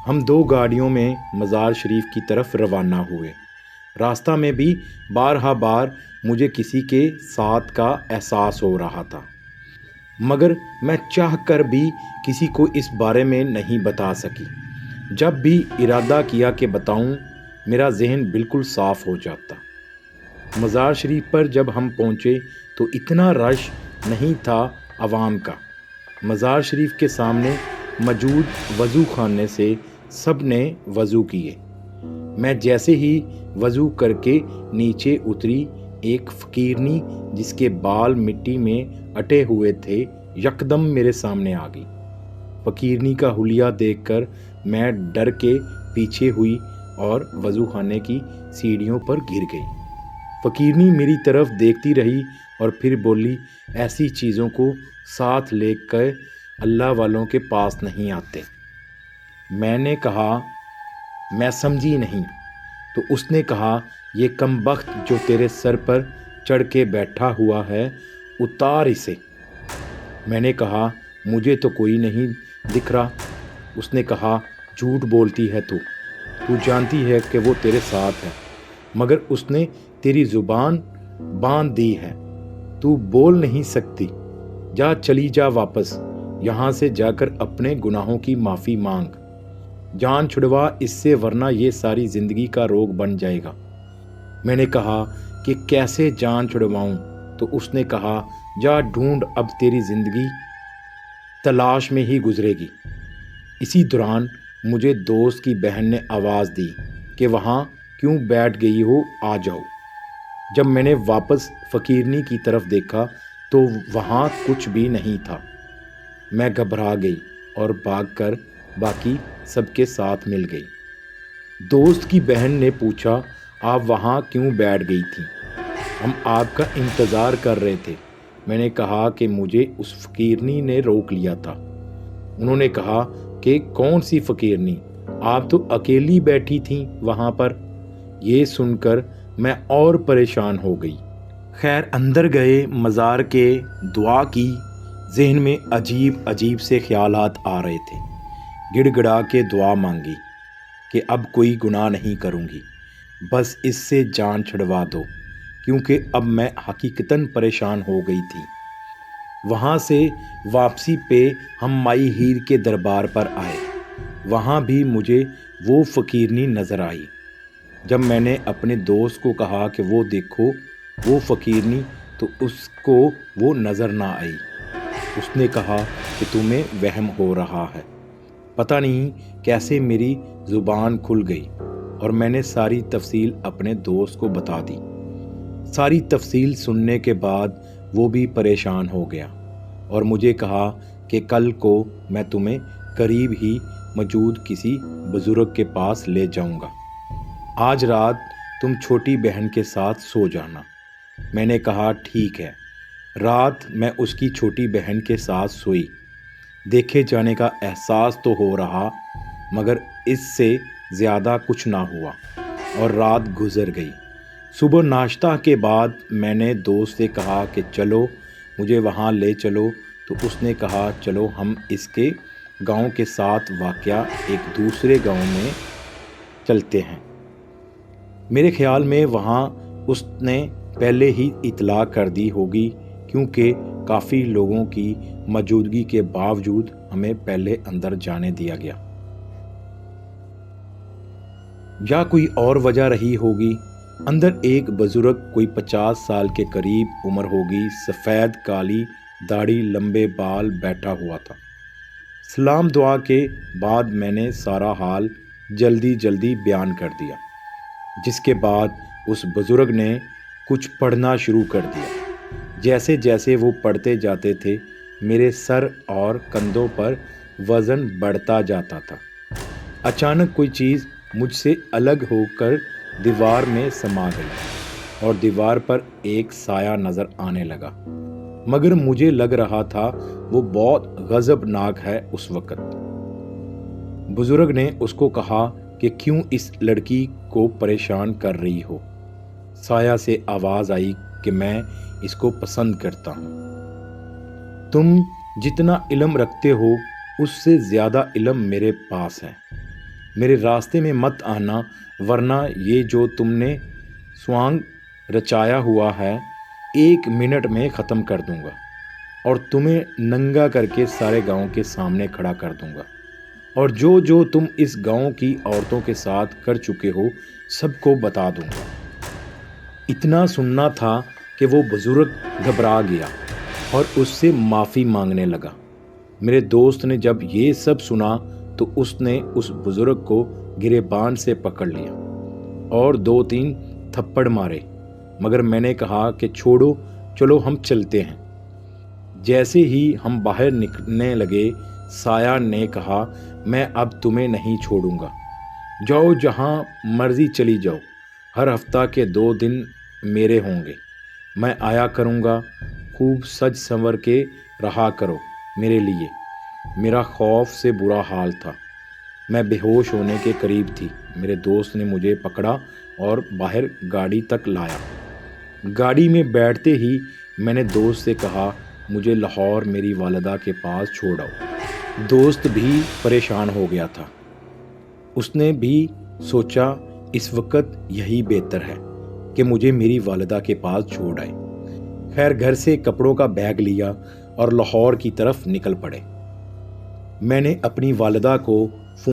ہم 2 گاڑیوں میں مزار شریف کی طرف روانہ ہوئے۔ راستہ میں بھی بار مجھے کسی کے ساتھ کا احساس ہو رہا تھا، مگر میں چاہ کر بھی کسی کو اس بارے میں نہیں بتا سکی۔ جب بھی ارادہ کیا کہ بتاؤں، میرا ذہن بالکل صاف ہو جاتا۔ مزار شریف پر جب ہم پہنچے تو اتنا رش نہیں تھا عوام کا۔ مزار شریف کے سامنے موجود وضو خانے سے سب نے وضو کیے۔ میں جیسے ہی وضو کر کے نیچے اتری، ایک فقیرنی جس کے بال مٹی میں اٹے ہوئے تھے یکدم میرے سامنے آ گئی۔ فقیرنی کا حلیہ دیکھ کر میں ڈر کے پیچھے ہوئی اور وضو خانے کی سیڑھیوں پر گر گئی۔ فقیرنی میری طرف دیکھتی رہی اور پھر بولی، ایسی چیزوں کو ساتھ لے کر اللہ والوں کے پاس نہیں آتے۔ میں نے کہا میں سمجھی نہیں۔ تو اس نے کہا، یہ کم بخت جو تیرے سر پر چڑھ کے بیٹھا ہوا ہے، اتار اسے۔ میں نے کہا مجھے تو کوئی نہیں دکھ رہا۔ اس نے کہا، جھوٹ بولتی ہے تو جانتی ہے کہ وہ تیرے ساتھ ہے، مگر اس نے تیری زبان باندھ دی ہے، تو بول نہیں سکتی۔ جا چلی جا واپس، یہاں سے جا کر اپنے گناہوں کی معافی مانگ، جان چھڑوا اس سے، ورنہ یہ ساری زندگی کا روگ بن جائے گا۔ میں نے کہا کہ کیسے جان چھڑواؤں؟ تو اس نے کہا، جا ڈھونڈ، اب تیری زندگی تلاش میں ہی گزرے گی۔ اسی دوران مجھے دوست کی بہن نے آواز دی کہ وہاں کیوں بیٹھ گئی ہو، آ جاؤ۔ جب میں نے واپس فقیرنی کی طرف دیکھا تو وہاں کچھ بھی نہیں تھا۔ میں گھبرا گئی اور بھاگ کر باقی سب کے ساتھ مل گئی۔ دوست کی بہن نے پوچھا، آپ وہاں کیوں بیٹھ گئی تھیں؟ ہم آپ کا انتظار کر رہے تھے۔ میں نے کہا کہ مجھے اس فقیرنی نے روک لیا تھا۔ انہوں نے کہا کہ کون سی فقیرنی؟ آپ تو اکیلی بیٹھی تھیں وہاں پر۔ یہ سن کر میں اور پریشان ہو گئی۔ خیر اندر گئے، مزار کے دعا کی، ذہن میں عجیب سے خیالات آ رہے تھے۔ گڑ گڑا کے دعا مانگی کہ اب کوئی گناہ نہیں کروں گی، بس اس سے جان چھڑوا دو، کیونکہ اب میں حقیقتاً پریشان ہو گئی تھی۔ وہاں سے واپسی پہ ہم مائی ہیر کے دربار پر آئے۔ وہاں بھی مجھے وہ فقیرنی نظر آئی۔ جب میں نے اپنے دوست کو کہا کہ وہ دیکھو وہ فقیرنی، تو اس کو وہ نظر نہ آئی۔ اس نے کہا کہ تمہیں وہم ہو رہا ہے۔ پتہ نہیں کیسے میری زبان کھل گئی اور میں نے ساری تفصیل اپنے دوست کو بتا دی۔ ساری تفصیل سننے کے بعد وہ بھی پریشان ہو گیا اور مجھے کہا کہ کل کو میں تمہیں قریب ہی موجود کسی بزرگ کے پاس لے جاؤں گا۔ آج رات تم چھوٹی بہن کے ساتھ سو جانا۔ میں نے کہا ٹھیک ہے۔ رات میں اس کی چھوٹی بہن کے ساتھ سوئی۔ دیکھے جانے کا احساس تو ہو رہا، مگر اس سے زیادہ کچھ نہ ہوا اور رات گزر گئی۔ صبح ناشتہ کے بعد میں نے دوست سے کہا کہ چلو مجھے وہاں لے چلو، تو اس نے کہا چلو ہم اس کے گاؤں کے ساتھ واقع ایک دوسرے گاؤں میں چلتے ہیں۔ میرے خیال میں وہاں اس نے پہلے ہی اطلاع کر دی ہوگی، کیونکہ کافی لوگوں کی موجودگی کے باوجود ہمیں پہلے اندر جانے دیا گیا۔ یا کوئی اور وجہ رہی ہوگی۔ اندر ایک بزرگ کوئی 50 سال کے قریب عمر ہوگی، سفید کالی داڑھی، لمبے بال، بیٹھا ہوا تھا۔ سلام دعا کے بعد میں نے سارا حال جلدی بیان کر دیا، جس کے بعد اس بزرگ نے کچھ پڑھنا شروع کر دیا۔ جیسے جیسے وہ پڑھتے جاتے تھے، میرے سر اور کندھوں پر وزن بڑھتا جاتا تھا۔ اچانک کوئی چیز مجھ سے الگ ہو کر دیوار میں سما گئی اور دیوار پر ایک سایہ نظر آنے لگا، مگر مجھے لگ رہا تھا وہ بہت غضبناک ہے۔ اس وقت بزرگ نے اس کو کہا کہ کیوں اس لڑکی کو پریشان کر رہی ہو؟ سایہ سے آواز آئی کہ میں اس کو پسند کرتا ہوں۔ تم جتنا علم رکھتے ہو اس سے زیادہ علم میرے پاس ہے۔ میرے راستے میں مت آنا، ورنہ یہ جو تم نے سوانگ رچایا ہوا ہے 1 منٹ میں ختم کر دوں گا اور تمہیں ننگا کر کے سارے گاؤں کے سامنے کھڑا کر دوں گا، اور جو تم اس گاؤں کی عورتوں کے ساتھ کر چکے ہو سب کو بتا دوں گا۔ اتنا سننا تھا کہ وہ بزرگ گھبرا گیا اور اس سے معافی مانگنے لگا۔ میرے دوست نے جب یہ سب سنا تو اس نے اس بزرگ کو گریبان سے پکڑ لیا اور 2-3 تھپڑ مارے، مگر میں نے کہا کہ چھوڑو، چلو ہم چلتے ہیں۔ جیسے ہی ہم باہر نکلنے لگے، سایہ نے کہا، میں اب تمہیں نہیں چھوڑوں گا، جاؤ جہاں مرضی چلی جاؤ، ہر ہفتہ کے 2 دن میرے ہوں گے، میں آیا کروں گا، خوب سج سنور کے رہا کرو میرے لیے۔ میرا خوف سے برا حال تھا، میں بے ہوش ہونے کے قریب تھی۔ میرے دوست نے مجھے پکڑا اور باہر گاڑی تک لایا۔ گاڑی میں بیٹھتے ہی میں نے دوست سے کہا، مجھے لاہور میری والدہ کے پاس چھوڑ آؤ۔ دوست بھی پریشان ہو گیا تھا، اس نے بھی سوچا اس وقت یہی بہتر ہے کہ مجھے میری والدہ کے پاس چھوڑ آئے۔ خیر گھر سے کپڑوں کا بیگ لیا اور لاہور کی طرف نکل پڑے۔ میں نے اپنی والدہ کو